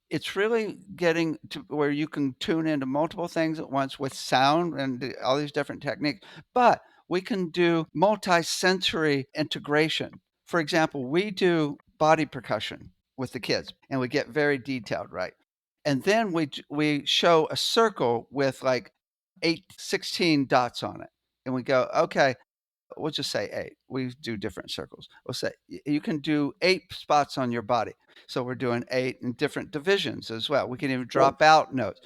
it's really getting to where you can tune into multiple things at once with sound and all these different techniques, but we can do multi-sensory integration. For example, we do body percussion with the kids and we get very detailed, right? And then we show a circle with like 16 dots on it. And we go, okay, we'll just say 8. We do different circles. We'll say you can do 8 spots on your body. So we're doing 8 in different divisions as well. We can even drop out notes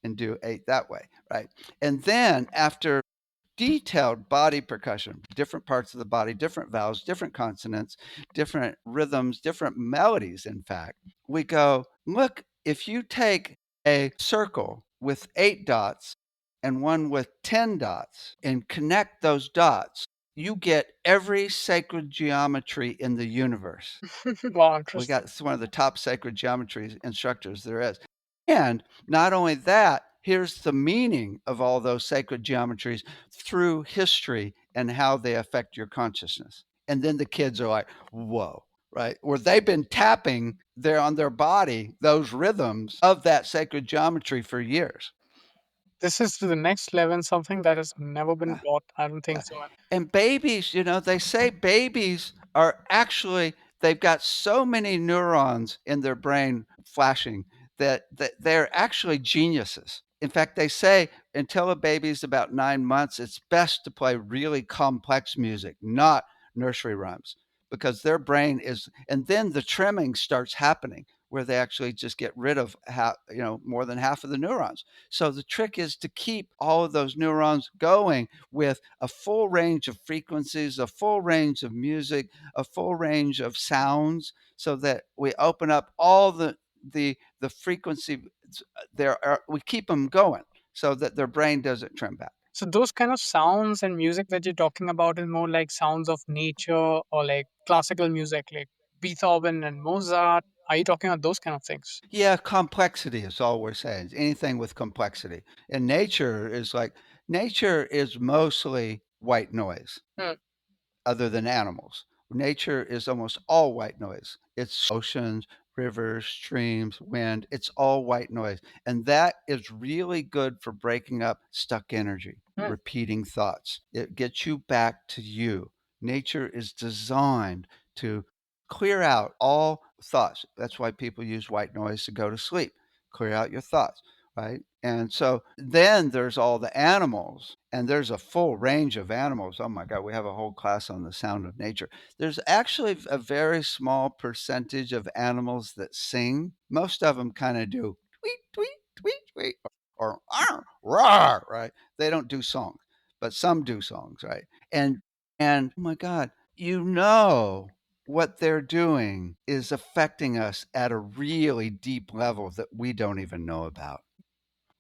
and do 8 that way, right? And then after detailed body percussion, different parts of the body, different vowels, different consonants, different rhythms, different melodies, in fact, we go, look, if you take a circle with 8 dots and one with 10 dots and connect those dots, you get every sacred geometry in the universe. Wow, We interesting. got one of the top sacred geometry instructors there is. And not only that, here's the meaning of all those sacred geometries through history and how they affect your consciousness. And then the kids are like, whoa, right? Where they've been tapping there on their body those rhythms of that sacred geometry for years. This is to the next level, something that has never been Yeah. taught. I don't Yeah. think so. And babies, they say babies are actually they've got so many neurons in their brain flashing that they're actually geniuses. In fact, they say until a baby's about 9 months, it's best to play really complex music, not nursery rhymes, because their brain is and then the trimming starts happening where they actually just get rid of more than half of the neurons. So the trick is to keep all of those neurons going with a full range of frequencies, a full range of music, a full range of sounds, so that we open up all the frequency there are we keep them going so that their brain doesn't trim back. So those kind of sounds and music that you're talking about is more like sounds of nature or like classical music, like Beethoven and Mozart. Are you talking about those kind of things? Yeah, complexity is all we're saying. Anything with complexity. And nature is mostly white noise. Hmm. Other than animals. Nature is almost all white noise. It's oceans, rivers, streams, wind, it's all white noise. And that is really good for breaking up stuck energy, Hmm. repeating thoughts. It gets you back to you. Nature is designed to clear out all thoughts. That's why people use white noise to go to sleep, clear out your thoughts, right? And so then there's all the animals, and there's a full range of animals. Oh my God, we have a whole class on the sound of nature. There's actually a very small percentage of animals that sing. Most of them kind of do tweet, tweet, tweet, tweet, or rawr, right? They don't do songs, but some do songs, right? And oh my God, what they're doing is affecting us at a really deep level that we don't even know about.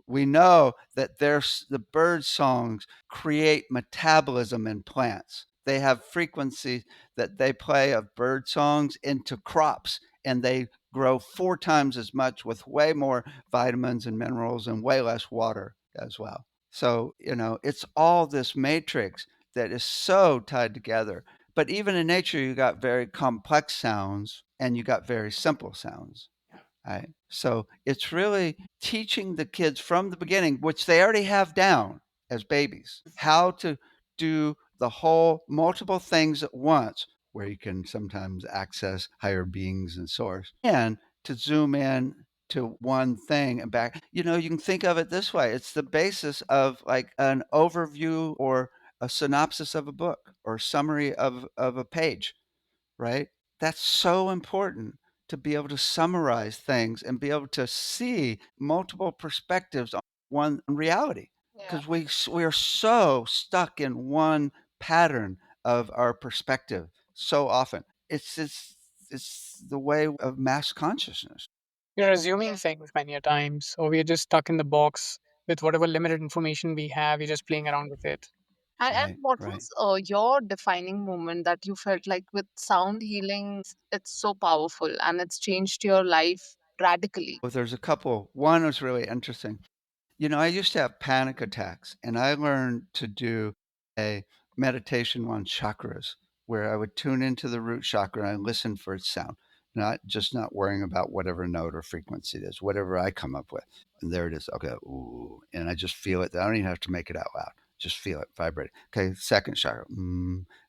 We know that the bird songs create metabolism in plants. They have frequencies that they play of bird songs into crops, and they grow 4 times as much with way more vitamins and minerals and way less water as well. So, it's all this matrix that is so tied together. But even in nature, you got very complex sounds and you got very simple sounds. Right? So it's really teaching the kids from the beginning, which they already have down as babies, how to do the whole multiple things at once, where you can sometimes access higher beings and source, and to zoom in to one thing and back. You can think of it this way. It's the basis of like an overview or a synopsis of a book or summary of a page, right? That's so important to be able to summarize things and be able to see multiple perspectives on one reality Yeah. because we are so stuck in one pattern of our perspective so often. It's it's the way of mass consciousness. We're assuming things many a times, or we're just stuck in the box with whatever limited information we have. We're just playing around with it. And Right, what right. was your defining moment that you felt like with sound healing, it's so powerful and it's changed your life radically? Well, there's a couple. One was really interesting. I used to have panic attacks, and I learned to do a meditation on chakras where I would tune into the root chakra and I listen for its sound, not worrying about whatever note or frequency it is, whatever I come up with. And there it is. Okay, ooh, and I just feel it. I don't even have to make it out loud. Just feel it vibrate. Okay, second chakra.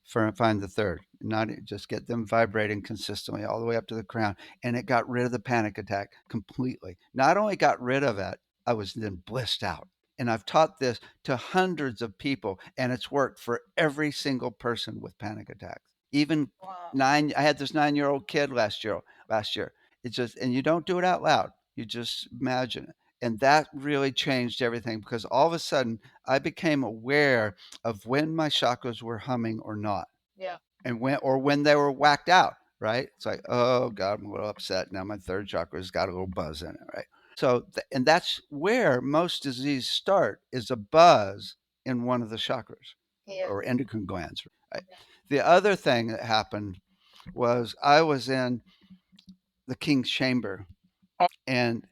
Find the third. Not just get them vibrating consistently all the way up to the crown, and it got rid of the panic attack completely. Not only got rid of it, I was then blissed out. And I've taught this to hundreds of people, and it's worked for every single person with panic attacks. Even I had this 9-year-old kid last year. It's just, and you don't do it out loud. You just imagine it. And that really changed everything because all of a sudden I became aware of when my chakras were humming or not, Yeah. and when they were whacked out, right? It's like, oh God, I'm a little upset. Now my third chakra's got a little buzz in it, right? So, and that's where most disease start is a buzz in one of the chakras or endocrine glands, right? The other thing that happened was I was in the king's chamber, Oh, and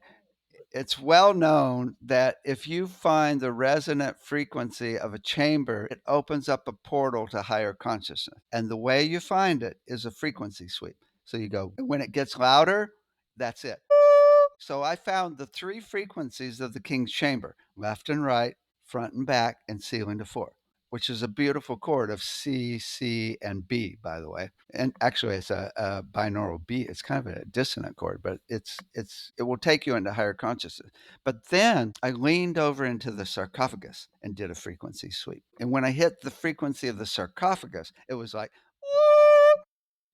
it's well known that if you find the resonant frequency of a chamber, it opens up a portal to higher consciousness. And the way you find it is a frequency sweep. So you go, when it gets louder, that's it. So I found the three frequencies of the king's chamber, left and right, front and back, and ceiling to floor, which is a beautiful chord of C, C, and B, by the way. And actually, it's a binaural B. It's kind of a dissonant chord, but it will take you into higher consciousness. But then I leaned over into the sarcophagus and did a frequency sweep. And when I hit the frequency of the sarcophagus, it was like, woo!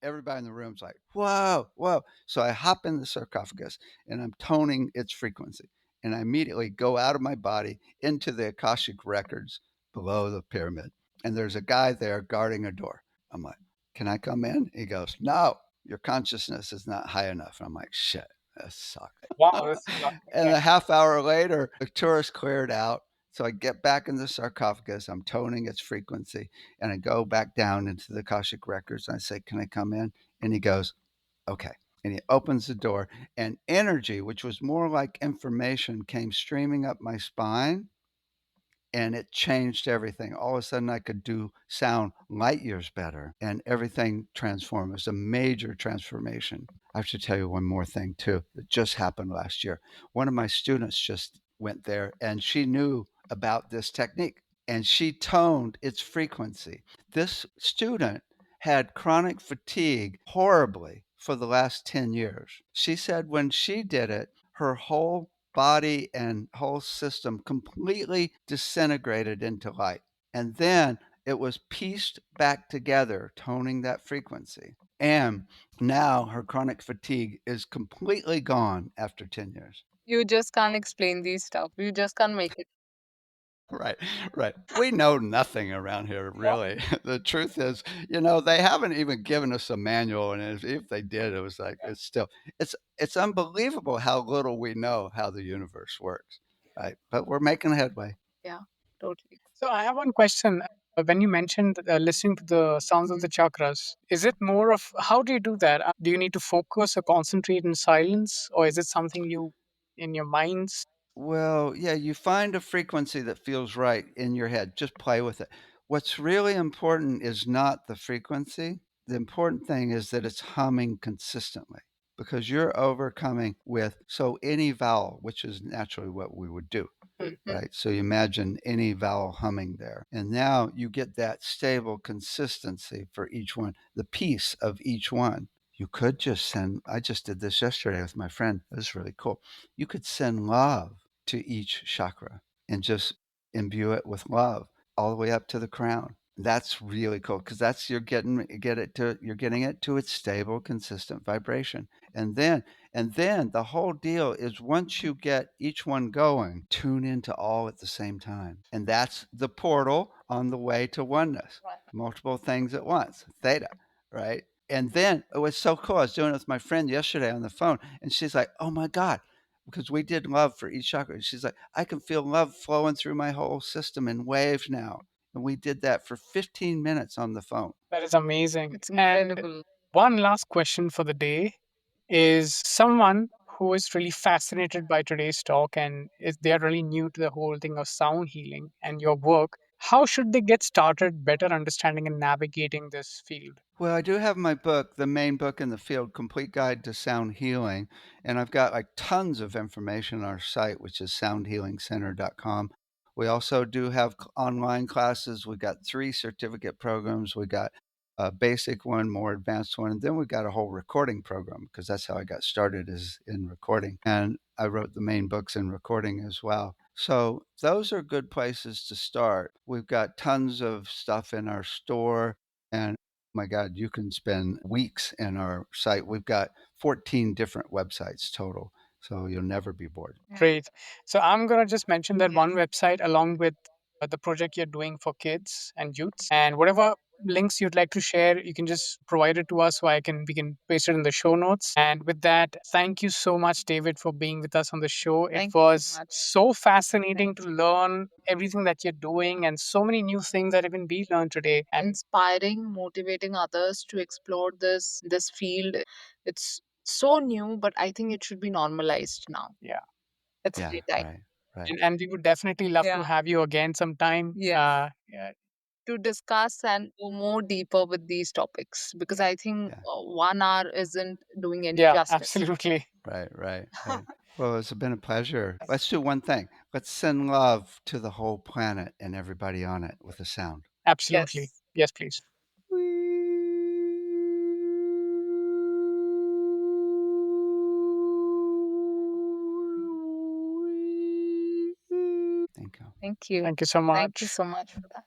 Everybody in the room's like, whoa, whoa. So I hop in the sarcophagus and I'm toning its frequency. And I immediately go out of my body into the Akashic records below the pyramid. And there's a guy there guarding a door. I'm like, can I come in? He goes, no, your consciousness is not high enough. I'm like, shit, that sucks. wow, this is And okay. a half hour later, the tourist cleared out. So I get back in the sarcophagus. I'm toning its frequency, and I go back down into the Akashic records. And I say, "Can I come in?" And he goes, "Okay." And he opens the door, and energy, which was more like information, came streaming up my spine, and it changed everything. All of a sudden, I could do sound light years better, and everything transformed. It was a major transformation. I have to tell you one more thing, too, that just happened last year. One of my students just went there, and she knew about this technique, and she toned its frequency. This student had chronic fatigue horribly for the last 10 years. She said when she did it, her whole body and whole system completely disintegrated into light. And then it was pieced back together, toning that frequency. And now her chronic fatigue is completely gone after 10 years. You just can't explain these stuff. You just can't make it. Right, right. We know nothing around here, really. The truth is, they haven't even given us a manual, and if they did, it was like it's unbelievable how little we know how the universe works, right? But we're making headway. Yeah, totally. So I have one question. When you mentioned listening to the sounds of the chakras, is it more of how do you do that? Do you need to focus or concentrate in silence, or is it something you in your minds? Well, yeah, you find a frequency that feels right in your head. Just play with it. What's really important is not the frequency. The important thing is that it's humming consistently because you're overcoming with so any vowel, which is naturally what we would do, right? So you imagine any vowel humming there. And now you get that stable consistency for each one, the piece of each one. You could just send, I just did this yesterday with my friend. It was really cool. You could send love to each chakra and just imbue it with love all the way up to the crown. That's really cool because that's you're getting it to its stable, consistent vibration. And then the whole deal is once you get each one going, tune into all at the same time. And that's the portal on the way to oneness. Right. Multiple things at once, theta, right? And then it was so cool. I was doing it with my friend yesterday on the phone, and she's like, "Oh my god," because we did love for each chakra. She's like, "I can feel love flowing through my whole system in waves now." And we did that for 15 minutes on the phone. That is amazing. It's And incredible. one last question for the day is someone who is really fascinated by today's talk and is they are really new to the whole thing of sound healing and your work, how should they get started better understanding and navigating this field? Well, I do have my book, the main book in the field, Complete Guide to Sound Healing, and I've got like tons of information on our site, which is soundhealingcenter.com. We also do have online classes. We got 3 certificate programs. We got a basic one, more advanced one, and then we got a whole recording program because that's how I got started is in recording. And I wrote the main books in recording as well. So those are good places to start. We've got tons of stuff in our store, and my God, you can spend weeks in our site. We've got 14 different websites total, so you'll never be bored. Great. So I'm going to just mention that one Yes. website along with the project you're doing for kids and youths, and whatever links you'd like to share, you can just provide it to us so I can we can paste it in the show notes. And with that, thank you so much, David, for being with us on the show. It Thank you so was much. so fascinating Thank to you. learn everything that you're doing and so many new things that even we learned today. And Inspiring, motivating others to explore this field. It's so new, but I think it should be normalized now. yeah, It's Yeah, high time. right, right. and we would definitely love to Yeah. have you again sometime. Yes. Yeah, To discuss and go more deeper with these topics because I think Yeah, 1 hour isn't doing any yeah, justice. absolutely. right, right, right. Well, it's been a pleasure. Let's do one thing. Let's send love to the whole planet and everybody on it with a sound. Absolutely. Yes. Yes, please. Thank you. Thank you. Thank you so Thank you much. so much for that.